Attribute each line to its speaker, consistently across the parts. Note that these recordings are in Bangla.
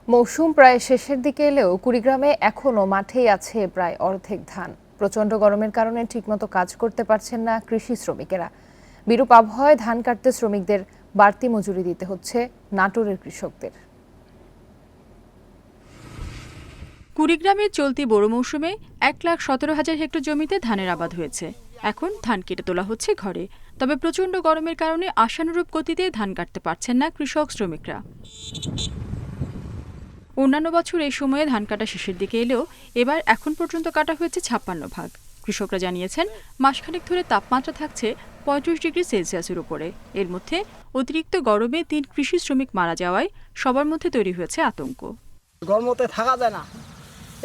Speaker 1: মৌসুম প্রায় শেষের দিকে এলেও কুড়িগ্রামে এখনো মাঠেই আছে প্রায় অর্ধেক ধান। প্রচণ্ড গরমের কারণে ঠিকমতো কাজ করতে পারছেন না কৃষি শ্রমিকেরা। বিরূপ আবহাওয়ায় ধান কাটতে শ্রমিকদের বাড়তি মজুরি দিতে হচ্ছে নাটোরের কৃষকদের।
Speaker 2: কুড়িগ্রামের চলতি বোরো মৌসুমে 1,17,000 হেক্টর জমিতে ধানের আবাদ হয়েছে। এখন ধান কেটে তোলা হচ্ছে ঘরে। তবে প্রচণ্ড গরমের কারণে আশানুরূপ গতিতে ধান কাটতে পারছেন না কৃষক শ্রমিকরা। অন্যান্য বছর এই সময়ে ধান কাটা শেষের দিকে এলেও এবার এখন পর্যন্ত কাটা হয়েছে 56 ভাগ। কৃষকরা জানিয়েছেন মাসখানেক ধরে তাপমাত্রা থাকছে 35 ডিগ্রি সেলসিয়াসের উপরে। এর মধ্যে অতিরিক্ত গরমে 3 কৃষি শ্রমিক মারা যাওয়ায় সবার মধ্যে তৈরি হয়েছে আতঙ্ক।
Speaker 3: গরমতে থাকা যায় না,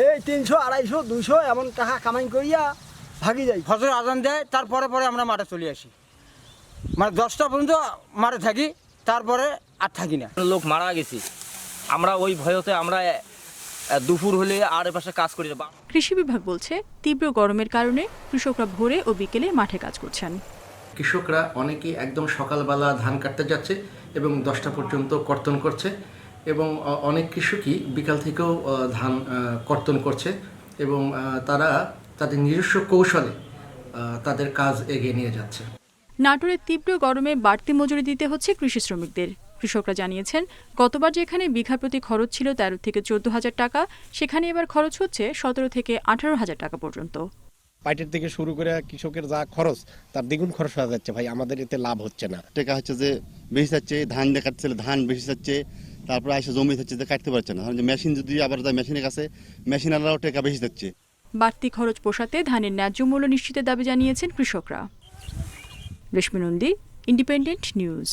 Speaker 3: এই 300, 250, 200 এমন টাকা কামাই করিয়া ভাগি যাই।
Speaker 4: ফজর আজান দেয়, তারপরে আমরা মাঠে চলে আসি, মানে 10টা পর্যন্ত মাঠে থাকি, তারপরে আর থাকি না।
Speaker 5: লোক মারা গেছে, আমরা ওই ভয়তে আমরা দুপুর হলে আর এপাশে কাজ করি।
Speaker 2: কৃষি বিভাগ বলছে তীব্র গরমের কারণে কৃষকরা ভোরে ও বিকেলে মাঠে কাজ করছেন।
Speaker 6: কৃষকরা অনেকেই একদম সকালবেলা ধান কাটতে যাচ্ছে এবং 10টা পর্যন্ত কর্তন করছে, এবং অনেক কৃষকই বিকাল থেকেও ধান কর্তন করছে, এবং তারা তাদের নিজস্ব কৌশলে তাদের কাজ এগিয়ে নিয়ে যাচ্ছে।
Speaker 2: নাটোরের তীব্র গরমে বাড়তি মজুরি দিতে হচ্ছে কৃষি শ্রমিকদের। কৃষকরা জানিয়েছেন গতবার যেখানে বিঘা প্রতি খরচ ছিল 13 থেকে 14,000 টাকা, সেখানে এবার খরচ হচ্ছে 17 থেকে 18,000 টাকা পর্যন্ত।
Speaker 7: পাইটের থেকে শুরু করে কৃষকের যা খরচ তার দ্বিগুণ খরচ হয়ে যাচ্ছে ভাই, আমাদের এতে লাভ হচ্ছে না।
Speaker 8: টাকা হচ্ছে যে বেশি যাচ্ছে, ধান দিয়ে কাটছে ধান বেশি যাচ্ছে, তারপরে এসে জমি হচ্ছে যে কাটতে পারছে না। যে মেশিন যদি আবার যায় মেশিনের কাছে, মেশিনাররাও টাকা বেশি যাচ্ছে।
Speaker 2: বাড়তি খরচ পোষাতে ধানের ন্যায্য মূল্য নিশ্চিতের দাবি জানিয়েছেন কৃষকরা। রেশমি নন্দী, ইন্ডিপেন্ডেন্ট নিউজ।